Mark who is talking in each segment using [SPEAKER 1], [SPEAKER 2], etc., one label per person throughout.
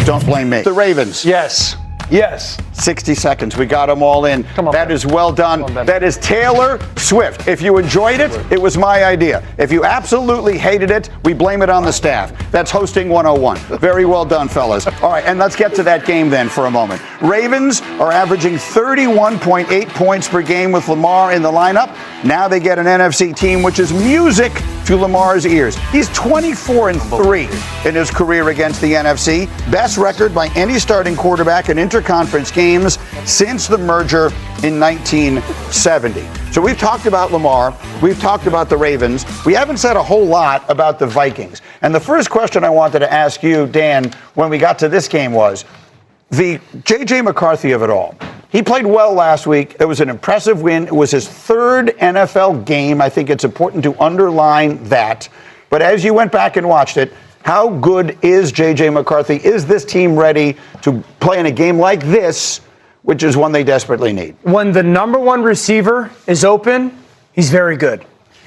[SPEAKER 1] Don't blame me. The Ravens.
[SPEAKER 2] Yes.
[SPEAKER 1] 60 seconds. We got them all in.
[SPEAKER 2] Come on,
[SPEAKER 1] that
[SPEAKER 2] Ben.
[SPEAKER 1] is well done.
[SPEAKER 2] Come on, Ben.
[SPEAKER 1] That is Taylor Swift. If you enjoyed it, it was my idea. If you absolutely hated it, we blame it on the staff. That's hosting 101. Very well done, fellas. All right, and let's get to that game then for a moment. Ravens are averaging 31.8 points per game with Lamar in the lineup. Now they get an NFC team, which is music to Lamar's ears. He's 24-3 in his career against the NFC. Best record by any starting quarterback in interconference games since the merger in 1970. So we've talked about Lamar. We've talked about the Ravens. We haven't said a whole lot about the Vikings. And the first question I wanted to ask you, Dan, when we got to this game was the J.J. McCARTHY of it all. He played well last week. It was an impressive win. It was his third NFL game. I think it's important to underline that. But as you went back and watched it, how good is J.J. McCARTHY? Is this team ready to play in a game like this, which is one they desperately need?
[SPEAKER 2] When the number one receiver is open, he's very good.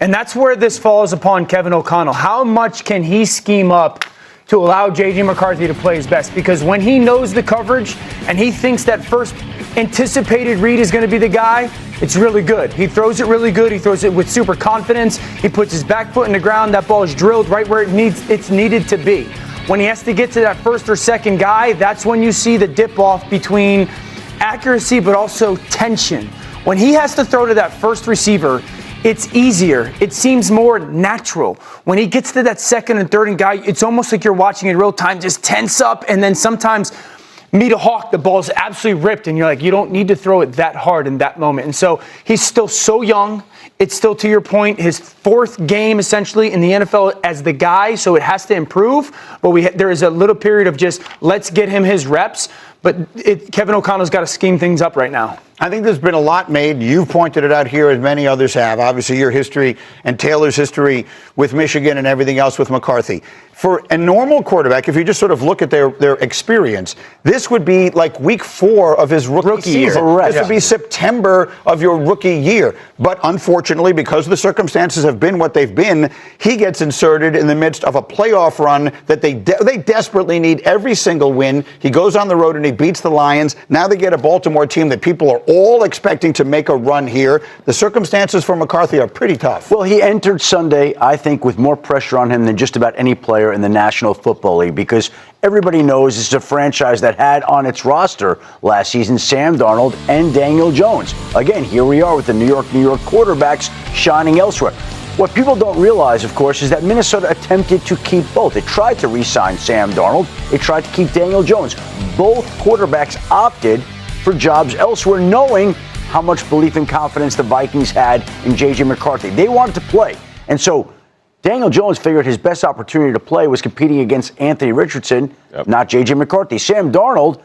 [SPEAKER 2] And that's where this falls upon Kevin O'Connell. How much can he scheme up to allow J.J. McCARTHY to play his best? Because when he knows the coverage and he thinks that first anticipated read is going to be the guy, it's really good. He throws it really good. He throws it with super confidence. He puts his back foot in the ground. That ball is drilled right where it's needed to be. When he has to get to that first or second guy, that's when you see the dip off between accuracy but also tension. When he has to throw to that first receiver, it's easier. It seems more natural. When he gets to that second and third and guy, it's almost like you're watching in real time, just tense up, and then sometimes meet a hawk, the ball's absolutely ripped, and you're like, you don't need to throw it that hard in that moment. And so he's still so young. It's still, to your point, his fourth game essentially in the NFL as the guy, so it has to improve. But there is a little period of just let's get him his reps. But Kevin O'Connell's got to scheme things up right now.
[SPEAKER 1] I think there's been a lot made. You've pointed it out here, as many others have. Obviously, your history and Taylor's history with Michigan and everything else with McCarthy. For a normal quarterback, if you just sort of look at their experience, this would be like week 4 of his rookie year.
[SPEAKER 3] Correct.
[SPEAKER 1] This would be September of your rookie year. But unfortunately, because the circumstances have been what they've been, he gets inserted in the midst of a playoff run that they desperately need every single win. He goes on the road and he beats the Lions. Now they get a Baltimore team that people are all expecting to make a run here. The circumstances for McCarthy are pretty tough.
[SPEAKER 3] Well, he entered Sunday, I think, with more pressure on him than just about any player in the National Football League, because everybody knows this is a franchise that had on its roster last season Sam Darnold and Daniel Jones. Again, here we are with the New York quarterbacks shining elsewhere. What people don't realize, of course, is that Minnesota attempted to keep both. It tried to re-sign Sam Darnold. It tried to keep Daniel Jones. Both quarterbacks opted for jobs elsewhere, knowing how much belief and confidence the Vikings had in J.J. McCarthy. They wanted to play. And so Daniel Jones figured his best opportunity to play was competing against Anthony Richardson, not J.J. McCarthy. Sam Darnold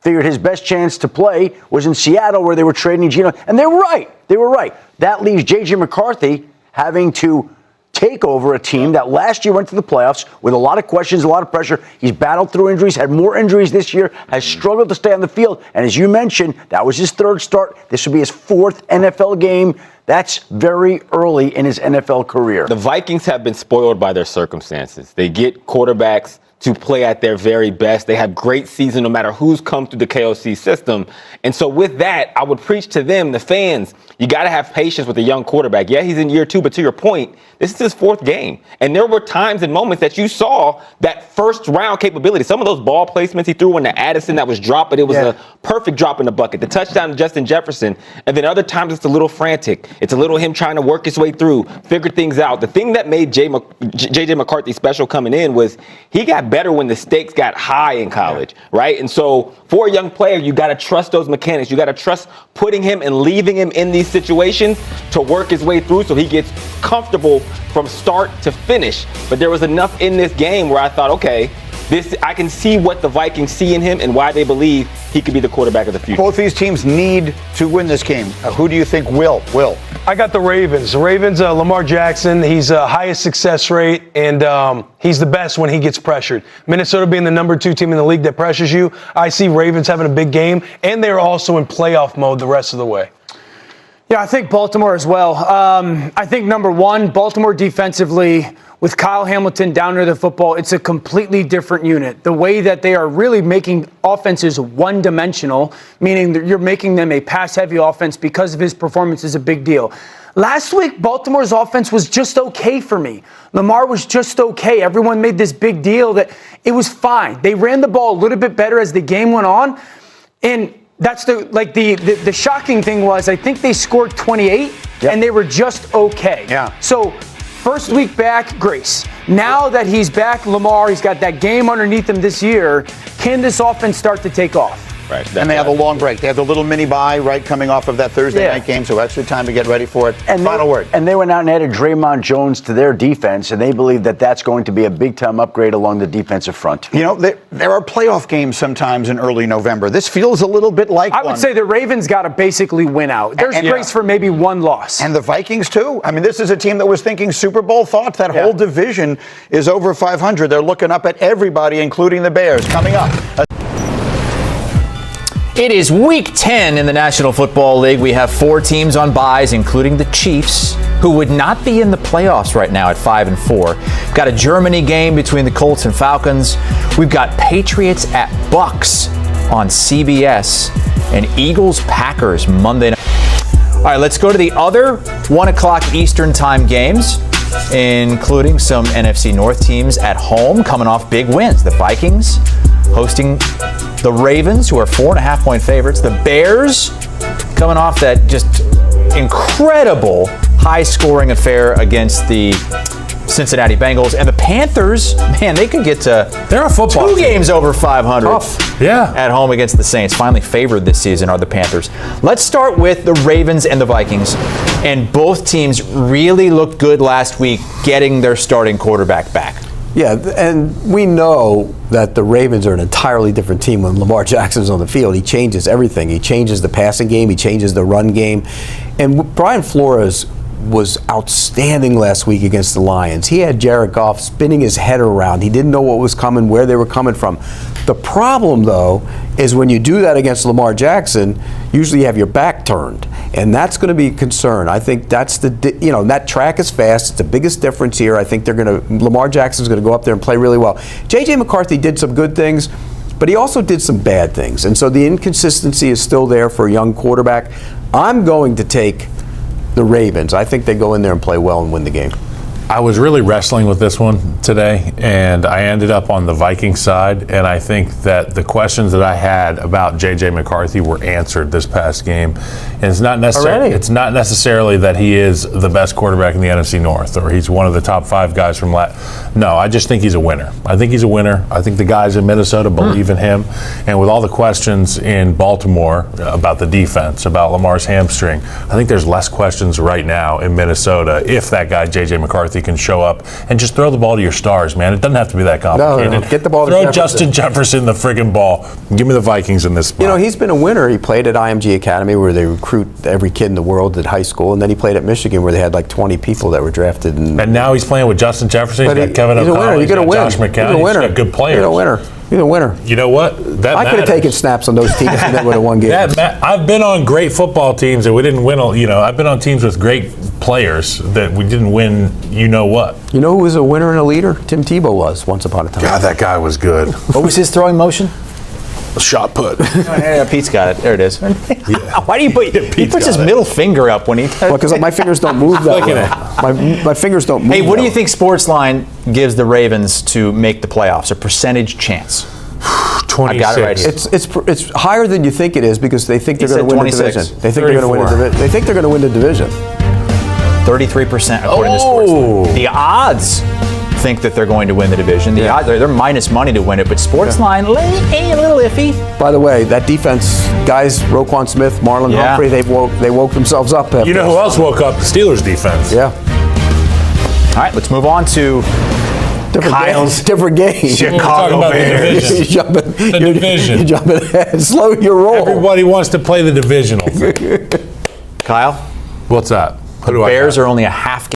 [SPEAKER 3] figured his best chance to play was in Seattle, where they were trading Geno. And they were right. They were right. That leaves J.J. McCarthy having to take over a team that last year went to the playoffs with a lot of questions, a lot of pressure. He's battled through injuries, had more injuries this year, has struggled to stay on the field. And as you mentioned, that was his third start. This would be his 4th NFL game. That's very early in his NFL career.
[SPEAKER 4] The Vikings have been spoiled by their circumstances. They get quarterbacks to play at their very best. They have great season no matter who's come through the KOC system. And so with that, I would preach to them, the fans, you got to have patience with a young quarterback. Yeah, he's in year 2, but to your point, this is his 4th game. And there were times and moments that you saw that first round capability. Some of those ball placements he threw into Addison that was dropped, but it was a perfect drop in the bucket. The touchdown to Justin Jefferson. And then other times it's a little frantic. It's a little him trying to work his way through, figure things out. The thing that made J.J. McCarthy special coming in was he got better when the stakes got high in college, right? And so for a young player, you got to trust those mechanics. You got to trust putting him and leaving him in these situations to work his way through so he gets comfortable from start to finish. But there was enough in this game where I thought, okay, I can see what the Vikings see in him and why they believe he could be the quarterback of the future.
[SPEAKER 1] Both these teams need to win this game. Who do you think will?
[SPEAKER 5] I got the Ravens. The Ravens, Lamar Jackson, he's highest success rate, and he's the best when he gets pressured. Minnesota being the number 2 team in the league that pressures you, I see Ravens having a big game, and they're also in playoff mode the rest of the way.
[SPEAKER 2] Yeah, I think Baltimore as well. I think number one, Baltimore defensively, with Kyle Hamilton down near the football, it's a completely different unit. The way that they are really making offenses one-dimensional, meaning that you're making them a pass-heavy offense because of his performance, is a big deal. Last week, Baltimore's offense was just okay for me. Lamar was just okay. Everyone made this big deal that it was fine. They ran the ball a little bit better as the game went on, and that's the shocking thing was I think they scored 28 and they were just okay.
[SPEAKER 1] Yeah.
[SPEAKER 2] So first week back, grace. Now that he's back, Lamar, he's got that game underneath him this year. Can this offense start to take off?
[SPEAKER 4] Right.
[SPEAKER 1] And they have a long break. They have the little mini bye, right, coming off of that Thursday night game, so extra time to get ready for it.
[SPEAKER 3] And
[SPEAKER 1] Final word.
[SPEAKER 3] And they went out and added Draymond Jones to their defense, and they believe that that's going to be a big-time upgrade along the defensive front.
[SPEAKER 1] You know, there are playoff games sometimes in early November. This feels a little bit like
[SPEAKER 2] I would say the Ravens got to basically win out. There's grace for maybe one loss.
[SPEAKER 1] And the Vikings, too. I mean, this is a team that was thinking Super Bowl thought. That whole division is over 500. They're looking up at everybody, including the Bears. Coming up.
[SPEAKER 6] It is week 10 in the National Football League. We have 4 teams on byes, including the Chiefs, who would not be in the playoffs right now at 5-4. We've got a Germany game between the Colts and Falcons. We've got Patriots at Bucks on CBS and Eagles-Packers Monday night. All right, let's go to the other 1 o'clock Eastern time games, including some NFC North teams at home coming off big wins. The Vikings hosting the Ravens, who are 4.5-point favorites. The Bears coming off that just incredible high-scoring affair against the Cincinnati Bengals. And the Panthers, man, they could get to
[SPEAKER 7] They're a football
[SPEAKER 6] 2
[SPEAKER 7] team.
[SPEAKER 6] games over 500
[SPEAKER 7] Yeah.
[SPEAKER 6] at home against the Saints. Finally favored this season are the Panthers. Let's start with the Ravens and the Vikings. And both teams really looked good last week getting their starting quarterback back.
[SPEAKER 8] Yeah, and we know that the Ravens are an entirely different team when Lamar Jackson's on the field. He changes everything. He changes the passing game. He changes the run game. And Brian Flores was outstanding last week against the Lions. He had Jared Goff spinning his head around. He didn't know what was coming, where they were coming from. The problem, though, is when you do that against Lamar Jackson, usually you have your back turned. And that's going to be a concern. I think that's that track is fast. It's the biggest difference here. I think Lamar Jackson's going to go up there and play really well. J.J. McCARTHY did some good things, but he also did some bad things. And so the inconsistency is still there for a young quarterback. I'm going to take the Ravens. I think they go in there and play well and win the game.
[SPEAKER 7] I was really wrestling with this one today, and I ended up on the Viking side, and I think that the questions that I had about J.J. McCarthy were answered this past game. And it's not necessarily that he is the best quarterback in the NFC North or he's one of the top 5 guys from No, I just think he's a winner. I think he's a winner. I think the guys in Minnesota believe in him. And with all the questions in Baltimore about the defense, about Lamar's hamstring, I think there's less questions right now in Minnesota if that guy, J.J. McCarthy, can show up and just throw the ball to your stars, man. It doesn't have to be that complicated.
[SPEAKER 8] No. Get the ball to
[SPEAKER 7] Throw
[SPEAKER 8] Jefferson.
[SPEAKER 7] Justin Jefferson the friggin' ball. Give me the Vikings in this spot.
[SPEAKER 8] You know, he's been a winner. He played at IMG Academy where they recruit every kid in the world at high school, and then he played at Michigan where they had like 20 people that were drafted. And
[SPEAKER 7] now he's playing with Justin Jefferson. He's got Kevin
[SPEAKER 8] he's a winner.
[SPEAKER 7] O'Connell.
[SPEAKER 8] You're
[SPEAKER 7] He's
[SPEAKER 8] going to
[SPEAKER 7] got
[SPEAKER 8] win.
[SPEAKER 7] Josh McCown. He's got good players.
[SPEAKER 8] You're a winner. You're a winner.
[SPEAKER 7] You know what? That
[SPEAKER 8] I could have taken snaps on those teams and they would have won games.
[SPEAKER 7] I've been on great football teams and we didn't win. I've been on teams with great players that we didn't win. You know what?
[SPEAKER 8] You know who was a winner and a leader? Tim Tebow was once upon a time.
[SPEAKER 7] God, that guy was good.
[SPEAKER 6] What was his throwing motion?
[SPEAKER 7] Shot put.
[SPEAKER 6] Pete's got it. There it is. Why do you put? He puts his middle finger up when he.
[SPEAKER 8] Well, because my fingers don't move that way. My fingers don't move.
[SPEAKER 6] Hey, what do you think Sportsline gives the Ravens to make the playoffs? A percentage chance?
[SPEAKER 7] 26.
[SPEAKER 6] I got it right here.
[SPEAKER 8] It's higher than you think it is because they think they're going to win the
[SPEAKER 6] 26.
[SPEAKER 8] division. They think they're going to win the division. They think they're going to win the division.
[SPEAKER 6] 33% according to Sportsline. The odds think that they're going to win the division. The odds they're minus money to win it, but Sportsline a little iffy.
[SPEAKER 8] By the way, that defense, guys, Roquan Smith, Marlon Humphrey, they woke themselves up.
[SPEAKER 7] You know who else woke up? The Steelers defense.
[SPEAKER 8] Yeah.
[SPEAKER 6] All right, let's move on to Kyle's
[SPEAKER 8] different game.
[SPEAKER 7] Chicago Bears.
[SPEAKER 8] The
[SPEAKER 7] division.
[SPEAKER 8] You're jumping ahead. Slow your roll.
[SPEAKER 7] Everybody wants to play the divisional thing.
[SPEAKER 6] Kyle.
[SPEAKER 7] What's that?
[SPEAKER 6] The Bears are only a half game.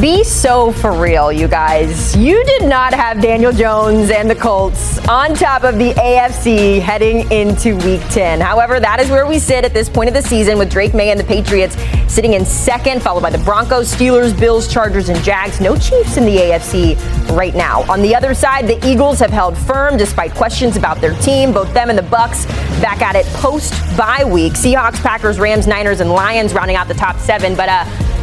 [SPEAKER 9] Be so for real, you guys. You did not have Daniel Jones and the Colts on top of the AFC heading into Week 10. However, that is where we sit at this point of the season with Drake May and the Patriots sitting in second, followed by the Broncos, Steelers, Bills, Chargers, and Jags. No Chiefs in the AFC right now. On the other side, the Eagles have held firm despite questions about their team. Both them and the Bucks back at it post-bye week. Seahawks, Packers, Rams, Niners, and Lions rounding out the top 7. But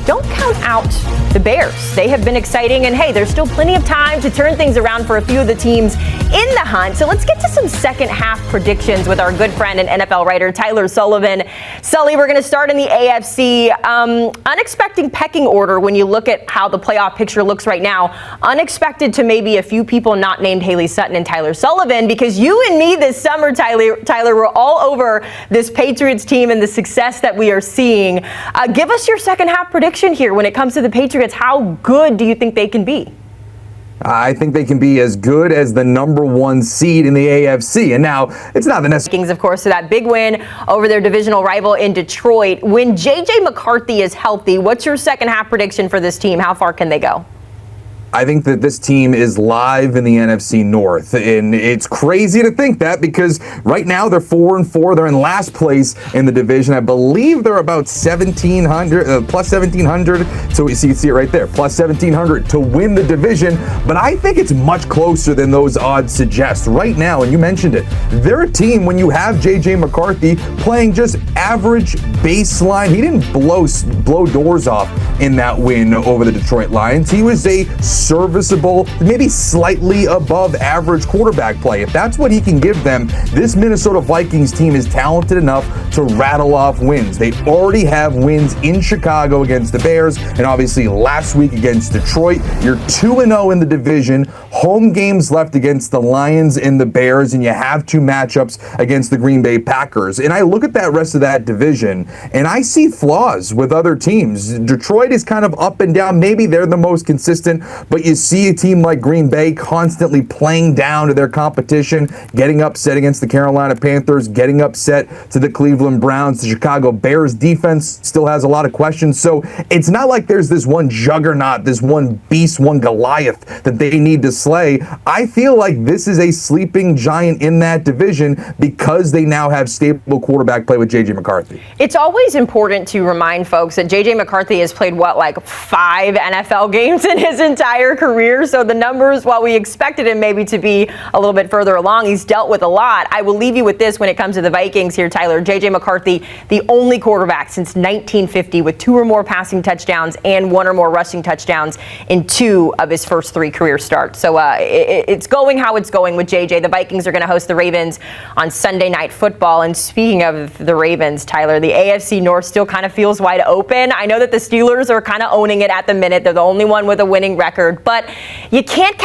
[SPEAKER 9] don't count out the Bears. They have been exciting, and hey, there's still plenty of time to turn things around for a few of the teams in the hunt. So let's get to some second half predictions with our good friend and NFL writer, Tyler Sullivan. Sully, we're going to start in the AFC. Unexpected pecking order when you look at how the playoff picture looks right now. Unexpected to maybe a few people not named Haley Sutton and Tyler Sullivan, because you and me this summer, Tyler, were all over this Patriots team and the success that we are seeing. Give us your second half prediction here when it comes to the Patriots. How good do you think they can be?
[SPEAKER 10] I think they can be as good as the number 1 seed in the AFC. And now, it's not the necessary.
[SPEAKER 9] Vikings, of course, to that big win over their divisional rival in Detroit. When J.J. McCARTHY is healthy, what's your second half prediction for this team? How far can they go?
[SPEAKER 10] I think that this team is live in the NFC North, and it's crazy to think that because right now they're 4-4. They're in last place in the division. I believe they're about 1,700, plus 1,700. So you see it right there, plus 1,700 to win the division. But I think it's much closer than those odds suggest. Right now, and you mentioned it, they're a team when you have J.J. McCARTHY playing just average baseline. He didn't blow doors off in that win over the Detroit Lions. He was a serviceable, maybe slightly above average quarterback play. If that's what he can give them, this Minnesota Vikings team is talented enough to rattle off wins. They already have wins in Chicago against the Bears, and obviously last week against Detroit. You're 2-0 in the division, home games left against the Lions and the Bears, and you have 2 matchups against the Green Bay Packers. And I look at that rest of that division, and I see flaws with other teams. Detroit is kind of up and down. Maybe they're the most consistent, but you see a team like Green Bay constantly playing down to their competition, getting upset against the Carolina Panthers, getting upset to the Cleveland Browns. The Chicago Bears defense still has a lot of questions. So it's not like there's this one juggernaut, this one beast, one Goliath that they need to slay. I feel like this is a sleeping giant in that division because they now have stable quarterback play with J.J. McCARTHY.
[SPEAKER 9] It's always important to remind folks that J.J. McCARTHY has played, 5 NFL games in his entire career. So the numbers, while we expected him maybe to be a little bit further along, he's dealt with a lot. I will leave you with this when it comes to the Vikings here, Tyler. J.J. McCARTHY, the only quarterback since 1950 with 2 or more passing touchdowns and 1 or more rushing touchdowns in 2 of his first 3 career starts. So it's going how it's going with J.J. The Vikings are going to host the Ravens on Sunday Night Football. And speaking of the Ravens, Tyler, the AFC North still kind of feels wide open. I know that the Steelers are kind of owning it at the minute. They're the only one with a winning record, but you can't count